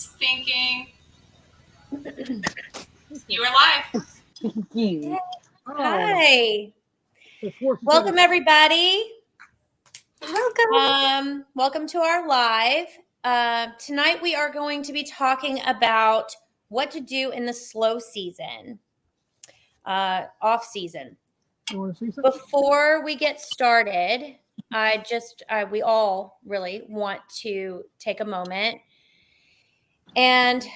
Thinking. You are live. Yay. Hi. Welcome, everybody. Welcome to our live. Tonight we are going to be talking about what to do in the slow season, off season. Before we get started, we all really want to take a moment and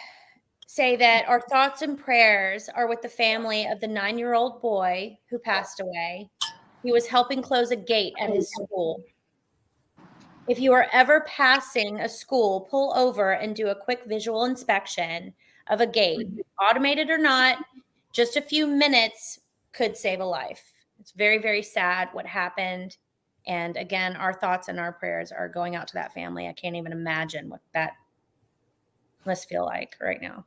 say that our thoughts and prayers are with the family of the 9-year-old boy who passed away. He was helping close a gate at his school. If you are ever passing a school, pull over and do a quick visual inspection of a gate, automated or not. Just a few minutes could save a life. It's very, very sad what happened. And again, our thoughts and our prayers are going out to that family. I can't even imagine what that must feel like right now.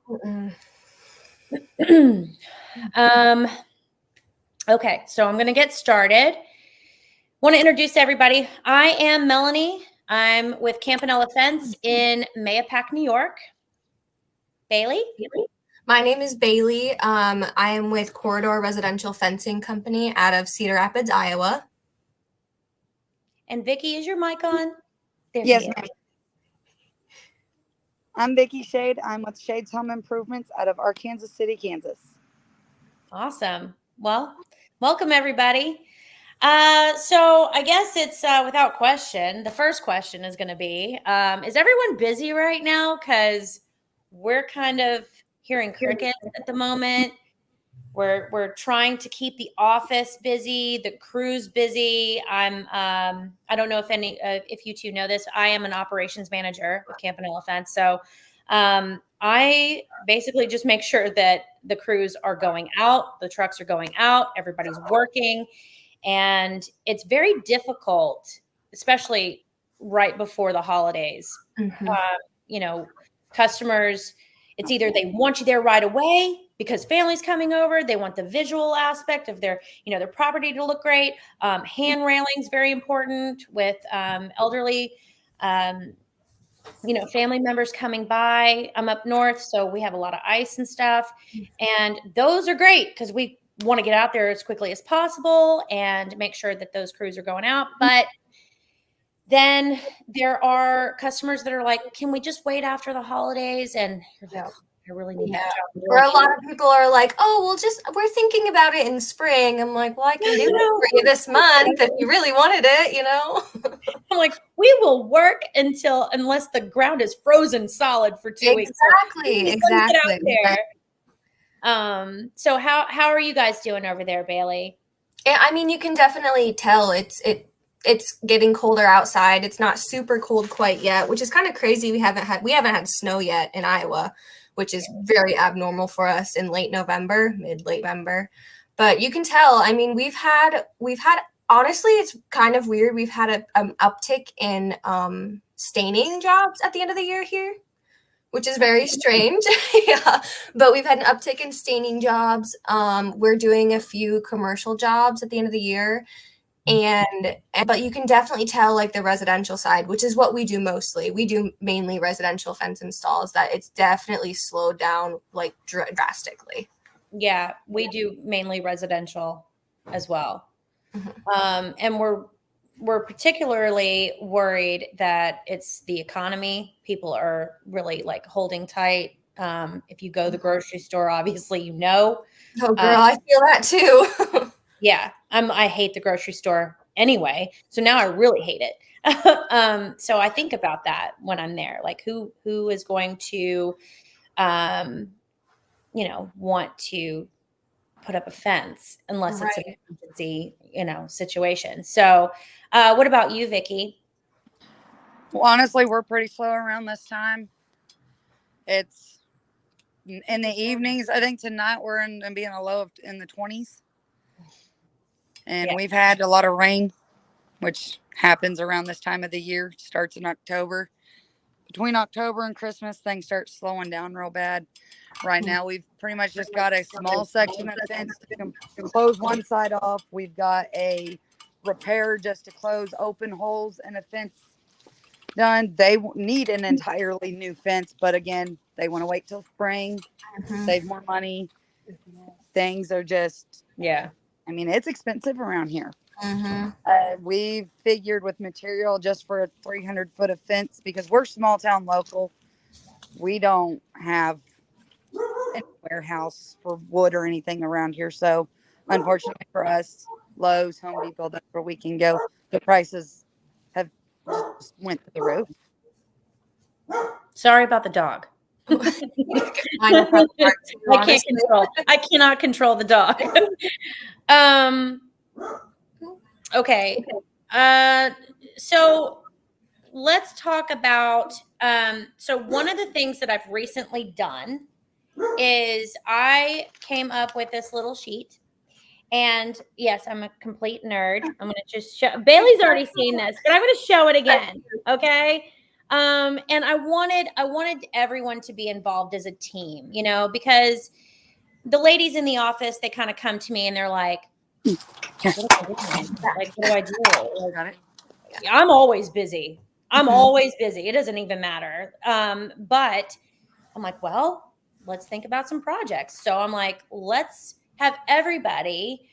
Okay, so I'm going to get started. Want to introduce everybody. I am Melanie. I'm with Campanella Fence in Mahopac, New York. Baylee? My name is Baylee. I am with Corridor Residential Fencing Company out of Cedar Rapids, Iowa. And Vikki, is your mic on? Yes, ma'am. I'm Vikki Shade. I'm with Shade's Home Improvements out of Arkansas City, Kansas. Awesome. Well, welcome everybody. So I guess it's without question. The first question is going to be, is everyone busy right now? Because we're kind of hearing crickets at the moment. We're trying to keep the office busy, the crew's busy. I don't know if you two know this. I am an operations manager with Campanella Fence. So I basically just make sure that the crews are going out, the trucks are going out, everybody's working. And it's very difficult, especially right before the holidays. Mm-hmm. Customers, it's either they want you there right away because family's coming over. They want the visual aspect of their property to look great. Hand railings, very important with elderly, family members coming by. I'm up north, so we have a lot of ice and stuff. And those are great because we want to get out there as quickly as possible and make sure that those crews are going out. But then there are customers that are like, can we just wait after the holidays? And you're like, I really need that job. Or a lot of people are like, oh, we're thinking about it in spring. I'm like, well, I can do it for you this month if you really wanted it, I'm like, we will work unless the ground is frozen solid for 2 weeks. Exactly. Get out there. So how are you guys doing over there, Baylee? Yeah, I mean, you can definitely tell it's getting colder outside. It's not super cold quite yet, which is kind of crazy. We haven't had snow yet in Iowa, which is very abnormal for us in mid-late November. But you can tell, I mean, we've had honestly, it's kind of weird. We've had an uptick in staining jobs at the end of the year here, which is very strange. Yeah, but we've had an uptick in staining jobs. We're doing a few commercial jobs at the end of the year. But you can definitely tell like the residential side, which is what we do mostly. We do mainly residential fence installs, that it's definitely slowed down like drastically. Yeah, we do mainly residential as well. Mm-hmm. And we're particularly worried that it's the economy. People are really like holding tight. If you go to the grocery store, obviously, Oh, girl, I feel that too. Yeah, I hate the grocery store anyway. So now I really hate it. So I think about that when I'm there, like who is going to, want to put up a fence unless it's an emergency, situation. So what about you, Vikki? Well, honestly, we're pretty slow around this time. It's in the evenings. I think tonight we're going to be in a low in the 20s. And we've had a lot of rain, which happens around this time of the year. Starts in October. Between October and Christmas, things start slowing down real bad. Right now, we've pretty much just got a small section of fence to close one side off. We've got a repair just to close open holes in a fence done. They need an entirely new fence, but again, they want to wait till spring, save more money. Things are just, Yeah. I mean, it's expensive around here. Mm-hmm. We figured with material just for a 300 foot of fence, because we're small town local, we don't have any warehouse for wood or anything around here. So unfortunately for us, Lowe's, Home Depot, that's where we can go. The prices have just went to the roof. Sorry about the dog. I know probably part two, honestly. I cannot control the dog. Okay. So let's talk about so one of the things that I've recently done is I came up with this little sheet. And yes, I'm a complete nerd. I'm going to just show. Bailey's already seen this, but I'm going to show it again. Okay. And I wanted everyone to be involved as a team, you know, because the ladies in the office, they kind of come to me and they're like, what do I do? Like, what do I do? Like, Got it? I'm always busy. I'm always busy. It doesn't even matter. But I'm like, well, let's think about some projects. So I'm like, let's have everybody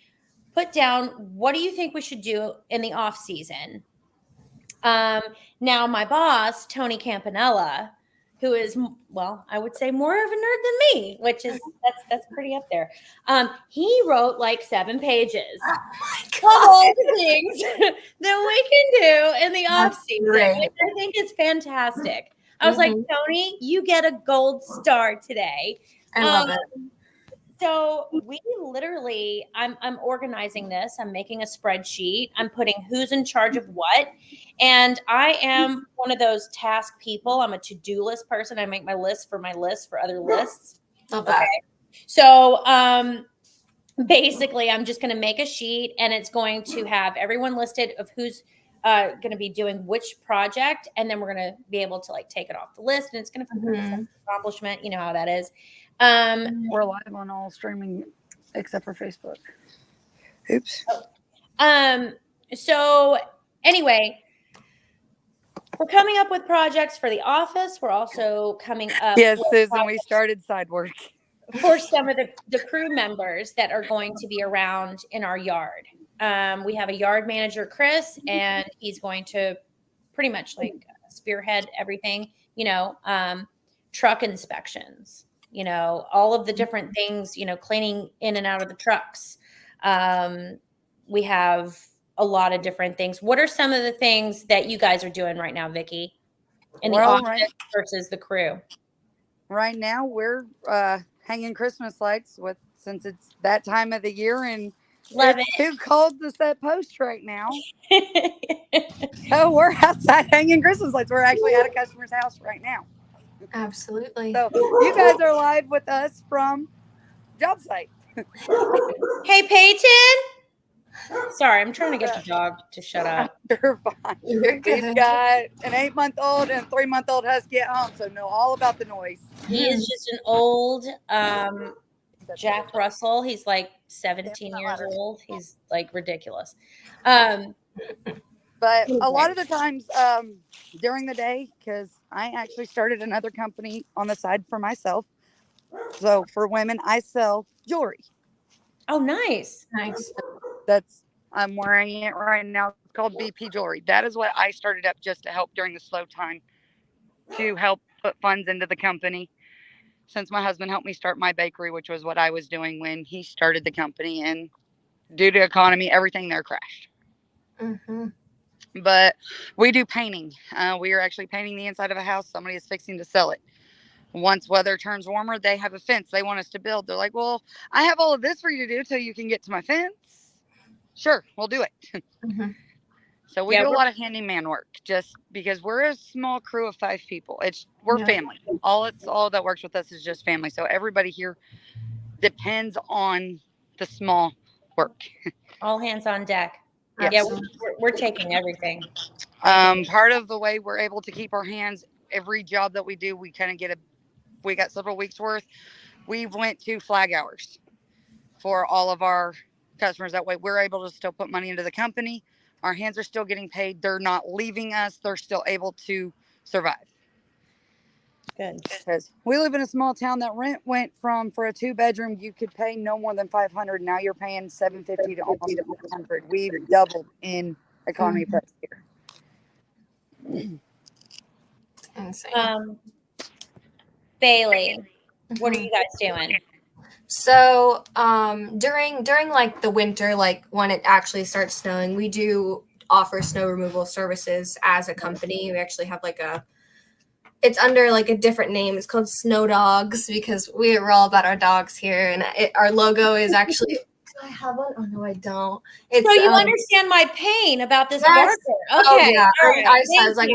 put down, what do you think we should do in the off season? Now my boss, Tony Campanella, who is, well, I would say more of a nerd than me, which is, that's pretty up there. He wrote like 7 pages of all the things that we can do in the off season, which I think is fantastic. I was like, Tony, you get a gold star today. I love it. So we literally, I'm organizing this. I'm making a spreadsheet. I'm putting who's in charge of what. And I am one of those task people. I'm a to-do list person. I make my list for other lists. Love that. Okay. So basically, I'm just going to make a sheet, and it's going to have everyone listed of who's going to be doing which project. And then we're going to be able to like take it off the list, and it's going to feel like an accomplishment. You know how that is. We're live on all streaming except for Facebook. Oops. So anyway, we're coming up with projects for the office. We're also coming up Yes, with Susan, we started side work for some of the crew members that are going to be around in our yard. We have a yard manager, Chris, and he's going to pretty much like spearhead everything, you know, truck inspections, you know, all of the different things, you know, cleaning in and out of the trucks. We have a lot of different things. What are some of the things that you guys are doing right now, Vikki, in the office versus the crew? Right now, we're hanging Christmas lights since it's that time of the year, and it's too cold to set posts right now. So we're outside hanging Christmas lights. We're actually at a customer's house right now. Absolutely. So you guys are live with us from job site. Hey, Peyton. Sorry, I'm trying to get the dog to shut up. You're fine. You're good. We've got an 8-month-old and a 3-month-old husky at home, so know all about the noise. He is just an old Jack Russell. He's like 17 years old. He's like ridiculous. But a lot of the times during the day, because I actually started another company on the side for myself. So for women, I sell jewelry. Oh, nice. Nice. I'm wearing it right now. It's called BP Jewelry. That is what I started up just to help during the slow time, to help put funds into the company. Since my husband helped me start my bakery, which was what I was doing when he started the company, and due to economy, everything there crashed. But we do painting. We are actually painting the inside of a house. Somebody is fixing to sell it. Once weather turns warmer, they have a fence they want us to build. They're like, well, I have all of this for you to do till you can get to my fence. Sure, we'll do it. So we do a lot of handyman work just because we're a small crew of 5 people. We're family. All that works with us is just family. So everybody here depends on the small work. All hands on deck. Yep. Yeah, we're taking everything. Part of the way we're able to keep our hands, every job that we do, we kind of we got several weeks worth. We went to flag hours for all of our customers. That way we're able to still put money into the company. Our hands are still getting paid. They're not leaving us. They're still able to survive. Good. Because we live in a small town that rent went from, for a 2-bedroom, you could pay no more than $500. Now you're paying $750 to almost $1,100. We've doubled in economy price here. Insane. Baylee, what are you guys doing? So during like the winter, like when it actually starts snowing, we do offer snow removal services as a company. We actually have like it's under like a different name. It's called Snow Dogs because we're all about our dogs here, and our logo is actually. Do I have one? Oh no, I don't. It's, so you understand my pain about this yes. barker. Oh Okay. yeah, All right. I was like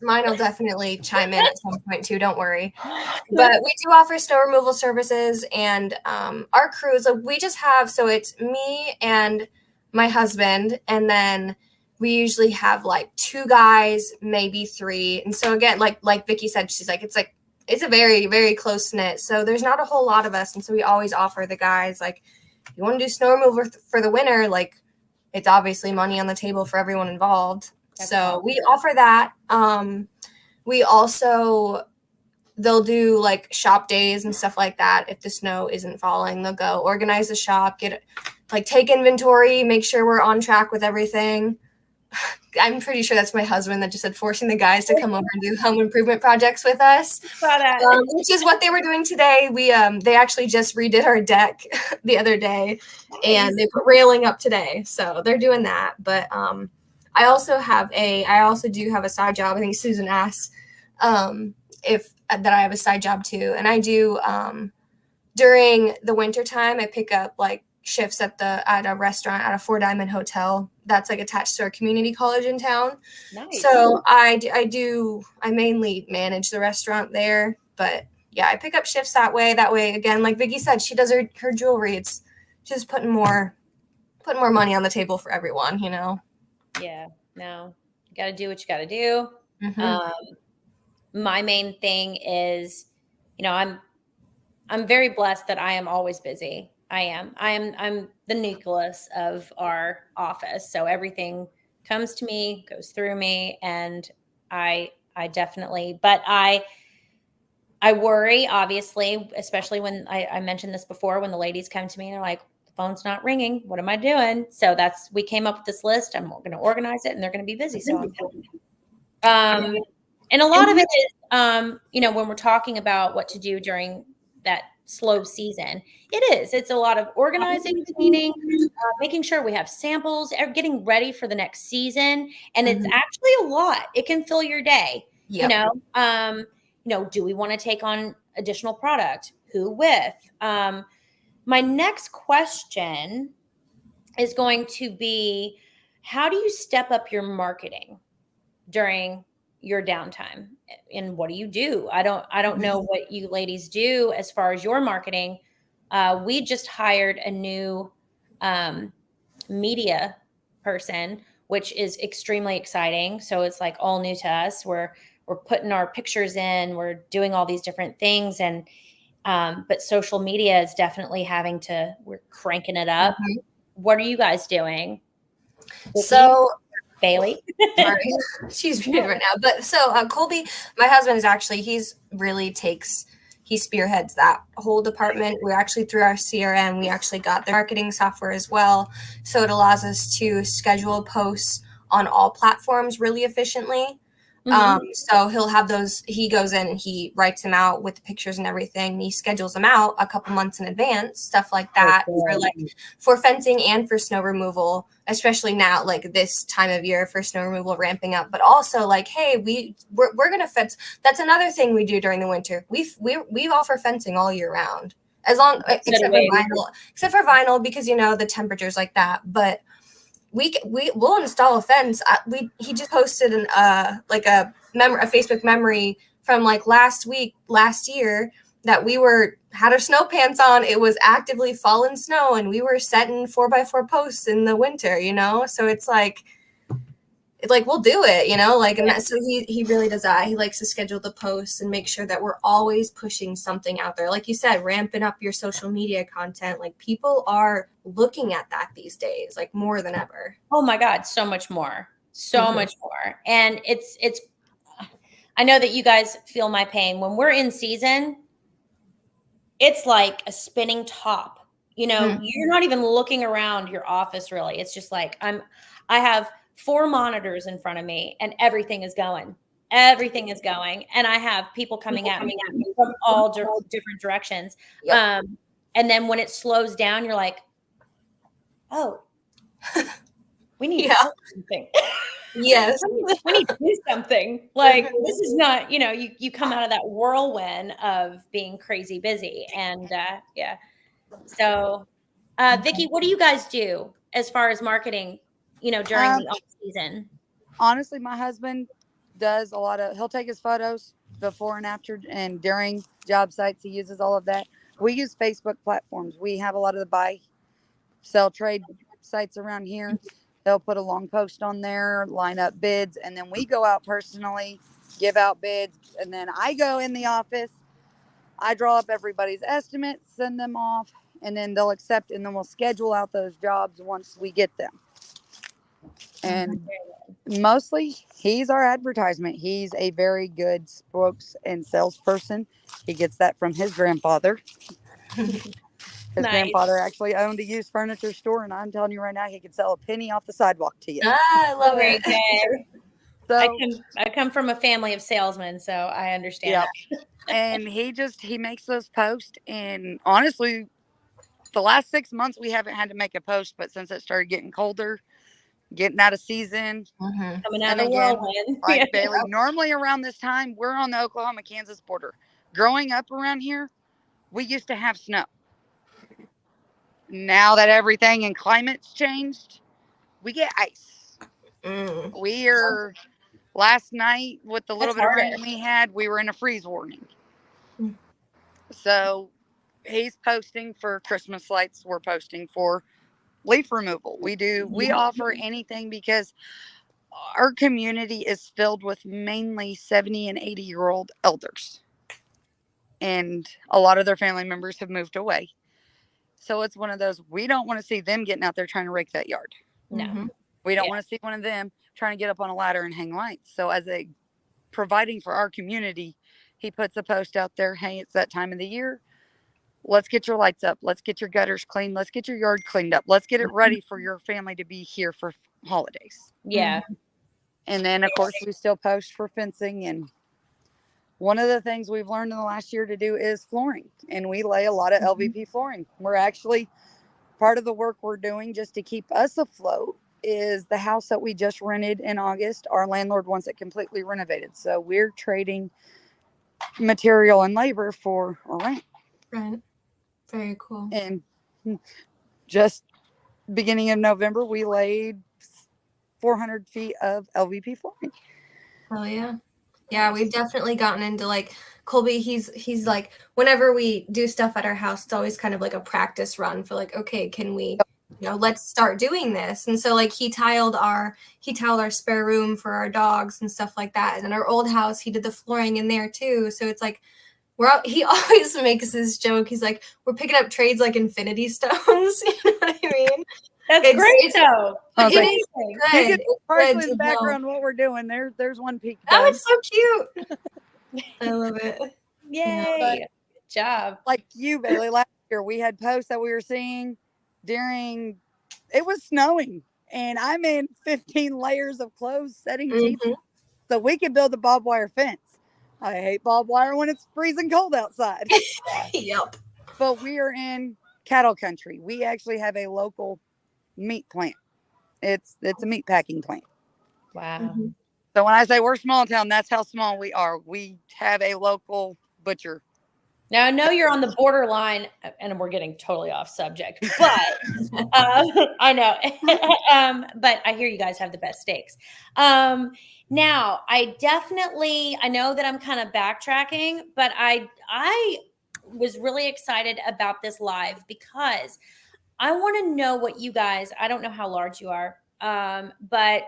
mine will definitely chime in at some point too. Don't worry. But we do offer snow removal services, and our crews. We just have it's me and my husband, and then we usually have like 2 guys, maybe 3. And so again, like Vikki said, she's like it's a very, very close knit. So there's not a whole lot of us, and so we always offer the guys like, if you want to do snow removal for the winter, like it's obviously money on the table for everyone involved. That's so awesome. we offer that. We also they'll do like shop days and stuff like that. If the snow isn't falling, they'll go organize the shop, take inventory, make sure we're on track with everything. I'm pretty sure that's my husband that just said forcing the guys to come over and do home improvement projects with us, which is what they were doing today. They actually just redid our deck the other day, and they put railing up today, so they're doing that. But I also do have a side job. I think Susan asked if that I have a side job too, and I do during the winter time. I pick up like shifts at a restaurant at a 4 Diamond hotel that's like attached to our community college in town. Nice. So I mainly manage the restaurant there, but yeah, I pick up shifts that way. Again, like Vikki said, she does her jewelry. It's just putting more money on the table for everyone, you know? Yeah, no, you got to do what you got to do. Mm-hmm. My main thing is, I'm very blessed that I am always busy. I'm the nucleus of our office. So everything comes to me, goes through me, and I definitely, but I worry, obviously, especially when I mentioned this before, when the ladies come to me and they're like, the phone's not ringing. What am I doing? So we came up with this list. I'm going to organize it, and they're going to be busy. So and a lot of it is, when we're talking about what to do during that slow season, it's a lot of organizing, cleaning, making sure we have samples, getting ready for the next season. And it's actually a lot. It can fill your day. Yep. Do we want to take on additional product? Who with? My next question is going to be, how do you step up your marketing during your downtime, and what do you do? I don't know what you ladies do as far as your marketing. We just hired a new media person, which is extremely exciting. So it's like all new to us. We're putting our pictures in, we're doing all these different things, and but social media is definitely we're cranking it up. Mm-hmm. What are you guys doing? So Baylee. Sorry, she's muted right now. But so Colby, my husband, is actually he spearheads that whole department. We're actually, through our CRM, we actually got the marketing software as well. So it allows us to schedule posts on all platforms really efficiently. So he'll have those, he goes in and he writes them out with the pictures and everything. And he schedules them out a couple months in advance, stuff like that, for fencing and for snow removal, especially now, like this time of year for snow removal ramping up. But also like, hey, we're going to fence. That's another thing we do during the winter. We offer fencing all year round, except for vinyl, because the temperatures like that. But we'll install a fence. He just posted a Facebook memory from like last year that we had our snow pants on. It was actively falling snow, and we were setting 4x4 posts in the winter, So it's like, it's like we'll do it, you know, like, and that, so he really does that. He likes to schedule the posts and make sure that we're always pushing something out there. Like you said, ramping up your social media content. Like people are looking at that these days, like more than ever. Oh my God, so much more, much more. And it's, I know that you guys feel my pain when we're in season. It's like a spinning top. You know, you're not even looking around your office really. It's just like I have 4 monitors in front of me and everything is going. Everything is going. And I have people coming at me from all different directions. Yep. And then when it slows down, you're like, oh, we need to do something. Yes. we need to do something. Like this is not, you know, you come out of that whirlwind of being crazy busy. And yeah. So Vikki, what do you guys do as far as marketing, you know, during the off season? Honestly, my husband does a lot of, he'll take his photos before and after and during job sites. He uses all of that. We use Facebook platforms. We have a lot of the buy, sell, trade sites around here. They'll put a long post on there, line up bids, and then we go out personally, give out bids, and then I go in the office. I draw up everybody's estimates, send them off, and then they'll accept, and then we'll schedule out those jobs once we get them. And mostly, he's our advertisement. He's a very good spokes and salesperson. He gets that from his grandfather. His grandfather actually owned a used furniture store, and I'm telling you right now, he could sell a penny off the sidewalk to you. I love Very it. good. So I come from a family of salesmen, so I understand. Yeah. And he makes those posts, and honestly, the last 6 months we haven't had to make a post, but since it started getting colder, getting out of season, coming out of the whirlwind. Like Baylee, normally around this time, we're on the Oklahoma-Kansas border. Growing up around here, we used to have snow. Now that everything in climate's changed, we get ice. Last night, with the little bit of rain we had, we were in a freeze warning. So he's posting for Christmas lights. We're posting for leaf removal. We offer anything because our community is filled with mainly 70 and 80-year-old elders. And a lot of their family members have moved away. So it's one of those, we don't want to see them getting out there trying to rake that yard. No. We don't want to see one of them trying to get up on a ladder and hang lights. So as a providing for our community, he puts a post out there. Hey, it's that time of the year. Let's get your lights up. Let's get your gutters cleaned. Let's get your yard cleaned up. Let's get it ready for your family to be here for holidays. Yeah. And then, of course, we still post for fencing. And one of the things we've learned in the last year to do is flooring. And we lay a lot of LVP flooring. We're actually, part of the work we're doing just to keep us afloat is the house that we just rented in August. Our landlord wants it completely renovated. So we're trading material and labor for a rent. Right. Very cool. And just beginning of November, we laid 400 feet of LVP flooring. Oh yeah. Yeah, we've definitely gotten into like Colby, he's like, whenever we do stuff at our house, it's always kind of like a practice run for like, okay, can we, you know, let's start doing this. And so like he tiled our spare room for our dogs and stuff like that. And in our old house, he did the flooring in there too. So it's like he always makes this joke. He's like, we're picking up trades like infinity stones. You know what I mean? That's great though. It is good. You can partially in the background what we're doing. There's one peak. Oh, it's so cute. I love it. Yay. Good job. Like you, Baylee, last year we had posts that we were seeing during, it was snowing. And I'm in 15 layers of clothes setting teeth so we could build a barbed wire fence. I hate barbed wire when it's freezing cold outside. Yep. But we are in cattle country. We actually have a local meat plant. It's a meat packing plant. Wow. So when I say we're small town, that's how small we are. We have a local butcher. Now I know you're on the borderline, and we're getting totally off subject, but I know. But I hear you guys have the best steaks. Now I know that I'm kind of backtracking, but I was really excited about this live because I want to know what you guys, I don't know how large you are, but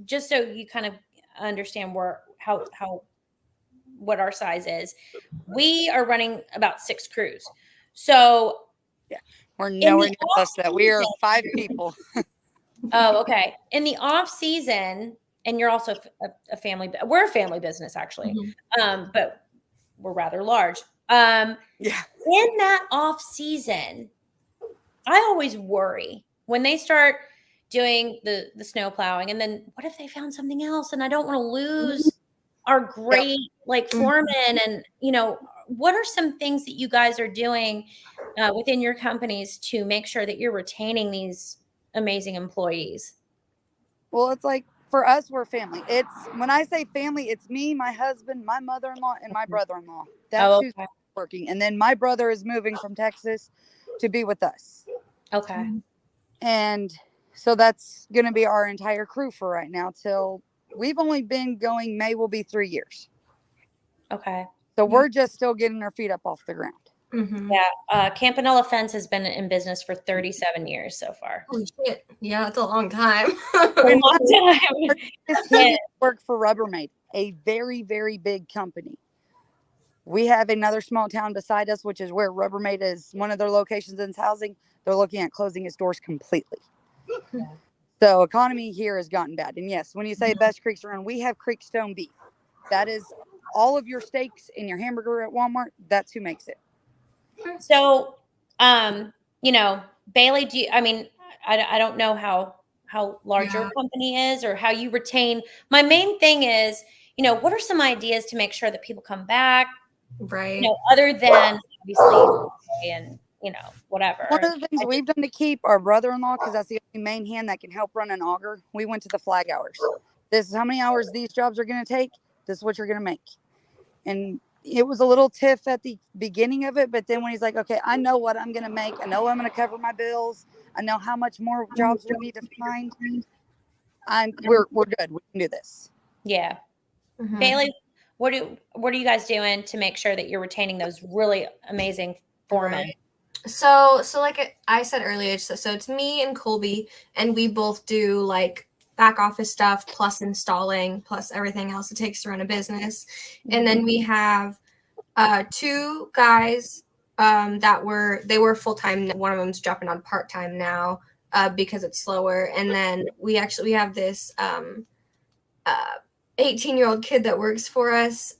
just so you kind of understand what our size is, we are running about 6 crews. So We're in nowhere the near close to that. We are off-season, 5 people. oh, okay. In the off season, and you're also a family. We're a family business, actually, but we're rather large. Yeah. In that off season, I always worry when they start doing the snow plowing, and then what if they found something else, and I don't want to lose our great like foreman, and what are some things that you guys are doing within your companies to make sure that you're retaining these amazing employees? Well, it's like for us, we're family. It's when I say family, it's me, my husband, my mother-in-law, and my brother-in-law. That's Oh, who's okay. working. And then my brother is moving from Texas to be with us. Okay. And so that's going to be our entire crew for right now till we've only been going, May will be 3 years. Okay. So we're just still getting our feet up off the ground. Yeah. Campanella Fence has been in business for 37 years so far. Holy shit. Yeah, that's a long time. A long time. He worked for Rubbermaid, a very, very big company. We have another small town beside us, which is where Rubbermaid is one of their locations in housing. They're looking at closing its doors completely. Yeah. So economy here has gotten bad. And yes, when you say best creeks around, we have Creekstone beef. That is all of your steaks and your hamburger at Walmart. That's who makes it. So, Baylee, I don't know how large your company is or how you retain. My main thing is, what are some ideas to make sure that people come back, Right. other than obviously and, whatever. One of the things we've done to keep our brother-in-law, because that's the only main hand that can help run an auger, we went to the flag hours. This is how many hours these jobs are going to take. This is what you're going to make. And it was a little tiff at the beginning of it, but then when he's like, okay, I know what I'm going to make. I know I'm going to cover my bills. I know how much more jobs we need to find. We're good. We can do this. Yeah. Baylee, what are you guys doing to make sure that you're retaining those really amazing foremen? Right. So like I said earlier, so it's me and Colby, and we both do like back office stuff plus installing plus everything else it takes to run a business. And then we have 2 guys that were full-time. One of them's dropping on part-time now because it's slower. And then we have this 18-year-old kid that works for us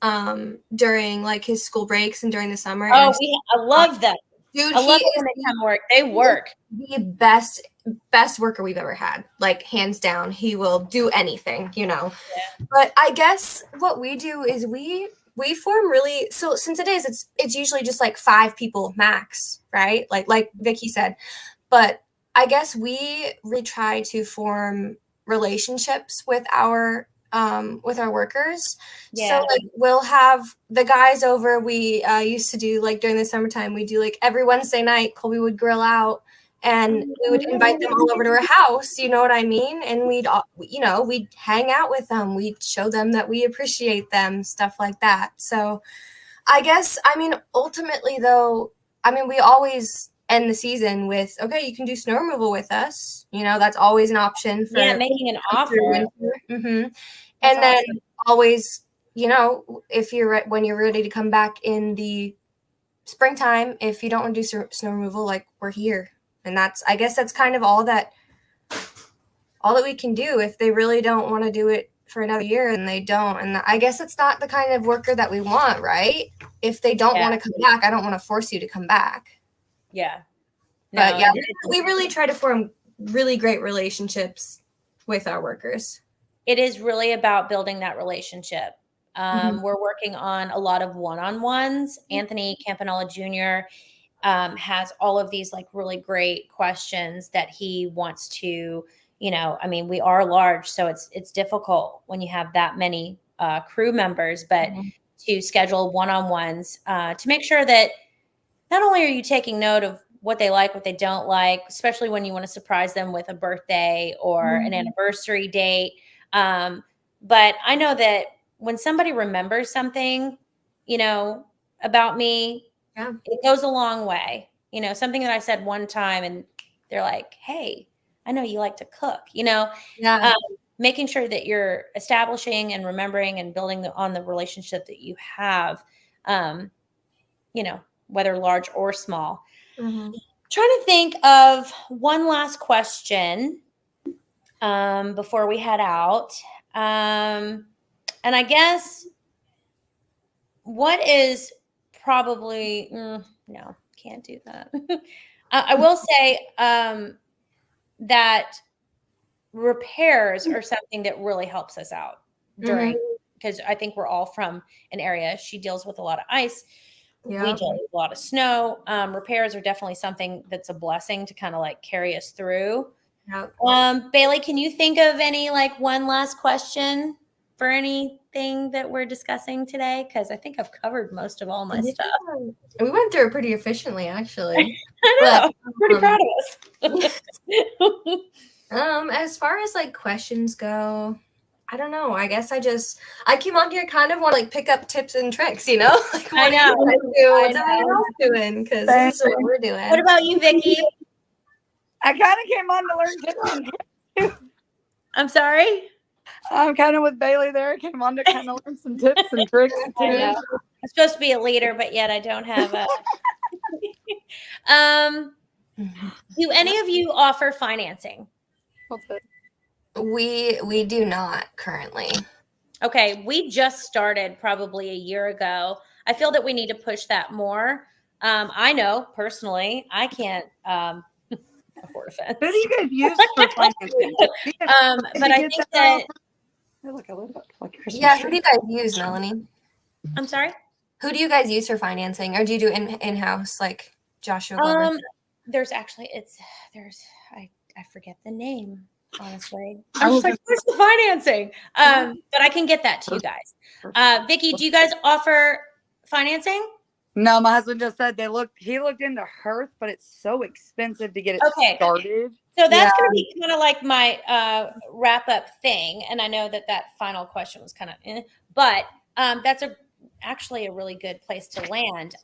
during like his school breaks and during the summer. Oh, I love them. Dude, I love when they come work. They work. The best worker we've ever had, like hands down. He will do anything, Yeah. But I guess what we do is we form really, so since it's usually just like 5 people max, right? Like Vikki said. But I guess we really try to form relationships with our workers. Yeah. So like we'll have the guys over. We used to do like during the summertime, we do like every Wednesday night, Colby would grill out and we would invite them all over to our house. You know what I mean? And we'd hang out with them. We'd show them that we appreciate them, stuff like that. So I guess, ultimately though, we always end the season with, okay, you can do snow removal with us. That's always an option for making an offer. And then always, if when you're ready to come back in the springtime, if you don't want to do snow removal, like we're here. And I guess that's kind of all that we can do. If they really don't want to do it for another year, and they don't. And I guess it's not the kind of worker that we want, right? If they don't want to come back, I don't want to force you to come back. Yeah. No, but we really try to form really great relationships with our workers. It is really about building that relationship. We're working on a lot of one-on-ones. Anthony Campanella Jr. Has all of these like really great questions that he wants to, we are large, so it's difficult when you have that many crew members, but to schedule one-on-ones to make sure that not only are you taking note of what they like, what they don't like, especially when you want to surprise them with a birthday or an anniversary date. But I know that when somebody remembers something, about me, it goes a long way. Something that I said one time and they're like, hey, I know you like to cook, making sure that you're establishing and remembering and building on the relationship that you have, whether large or small. Mm-hmm. Trying to think of one last question before we head out. And I guess what is probably, no, can't do that. I will say that repairs are something that really helps us out during, because I think we're all from an area. She deals with a lot of ice. Yeah. We deal with a lot of snow. Repairs are definitely something that's a blessing to kind of like carry us through. Yep. Baylee, can you think of any like one last question for anything that we're discussing today? Because I think I've covered most of all my stuff. We went through it pretty efficiently, actually. I know. I'm pretty proud of us. As far as like questions go, I don't know. I guess I came on here kind of want to like pick up tips and tricks, like what I know. do you guys do? What's everyone else doing? Because this is what we're doing. What about you, Vikki? I kind of came on to learn tips and tricks. I'm sorry? I'm kind of with Baylee there. I came on to kind of learn some tips and tricks too. I know. I'm supposed to be a leader, but yet I don't have a. Do any of you offer financing? What's it? We do not currently. Okay, we just started probably a year ago. I feel that we need to push that more. I know personally, I can't afford a fence. Who do you guys use for financing? But I think that. Yeah, who do you guys use, Melanie? I'm sorry? Who do you guys use for financing, or do you do in-house like Joshua Glover? There's actually I forget the name, honestly. I'm just like, where's the financing? But I can get that to you guys. Vikki, do you guys offer financing? No, my husband just said he looked into Hearth, but it's so expensive to get it started. So that's going to be kind of like my wrap up thing. And I know that final question was kind of, but that's actually a really good place to land.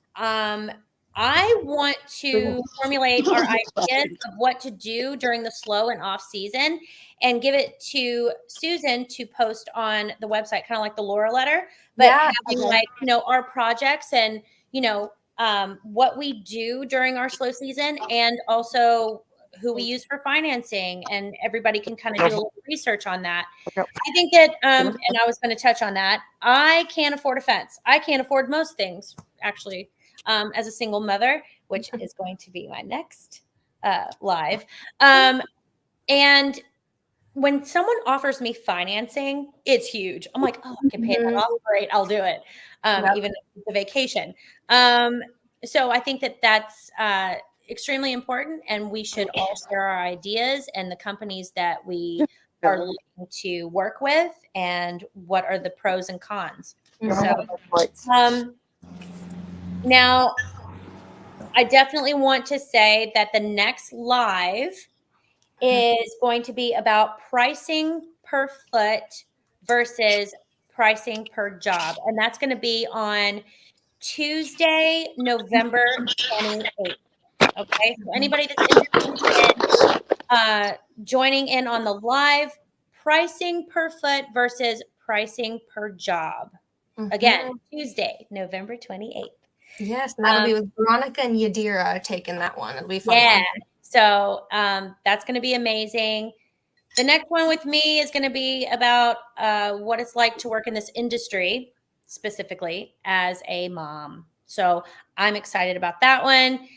I want to formulate our ideas of what to do during the slow and off season and give it to Susan to post on the website, kind of like the Laura letter, but having our projects and, what we do during our slow season and also who we use for financing, and everybody can kind of do a little research on that. I think that, and I was going to touch on that. I can't afford a fence. I can't afford most things, actually. As a single mother, which is going to be my next live. And when someone offers me financing, it's huge. I'm like, oh, I can pay that off. Great, I'll do it. Even the vacation. So I think that that's extremely important, and we should all share our ideas and the companies that we are looking to work with, and what are the pros and cons. So, now, I definitely want to say that the next live is going to be about pricing per foot versus pricing per job. And that's going to be on Tuesday, November 28th. Okay. So anybody that's interested in joining in on the live, pricing per foot versus pricing per job. Again, Tuesday, November 28th. Yes, and that'll be with Veronica and Yadira taking that one. It'll be fun. Yeah. So that's going to be amazing. The next one with me is going to be about what it's like to work in this industry, specifically as a mom. So I'm excited about that one.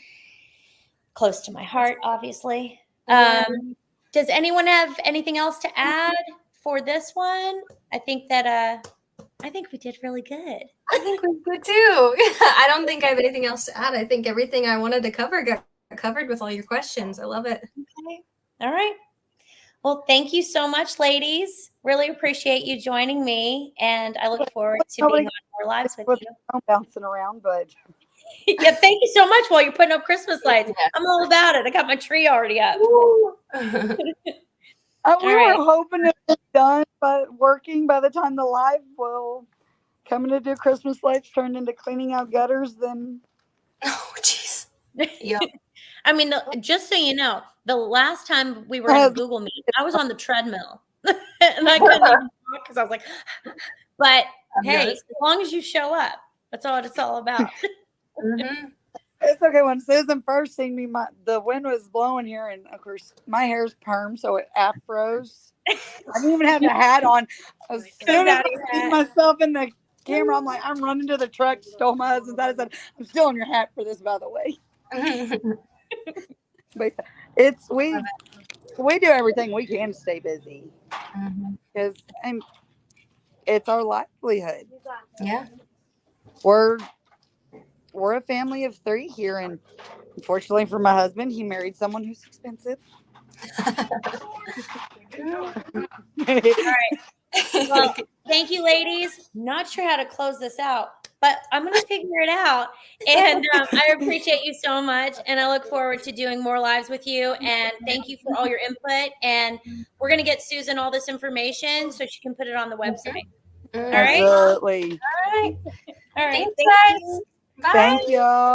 Close to my heart, obviously. Does anyone have anything else to add for this one? I think we did really good. I think we did too. I don't think I have anything else to add. I think everything I wanted to cover got covered with all your questions. I love it. Okay. All right. Well, thank you so much, ladies. Really appreciate you joining me, and I look forward to being on more lives with you. I'm bouncing around, but yeah, thank you so much. While you're putting up Christmas lights, I'm all about it. I got my tree already up. We were hoping it was done, but working by the time the live will coming to do Christmas lights turned into cleaning out gutters. Then, oh jeez, yeah. I mean, just so you know, the last time we were in a Google Meet, I was on the treadmill. and I couldn't even talk because I was like, but hey, Yes. as long as you show up, that's all it's all about. Mhm. It's okay. When Susan first seen me, the wind was blowing here, and of course my hair's perm, so it afros. I didn't even have the hat on. As soon as out of I your see hat. myself in the camera, I'm like, I'm running to the truck, stole my husband's hat. I said, I'm still on your hat for this, by the way. But we do everything we can to stay busy because it's our livelihood. Yeah. We're a family of 3 here, and unfortunately for my husband, he married someone who's expensive. Well, thank you, ladies. Not sure how to close this out, but I'm going to figure it out. And I appreciate you so much. And I look forward to doing more lives with you. And thank you for all your input. And we're going to get Susan all this information so she can put it on the website. All right. Absolutely. All right. All right. Thanks, Thank guys. you. Bye. Thank y'all.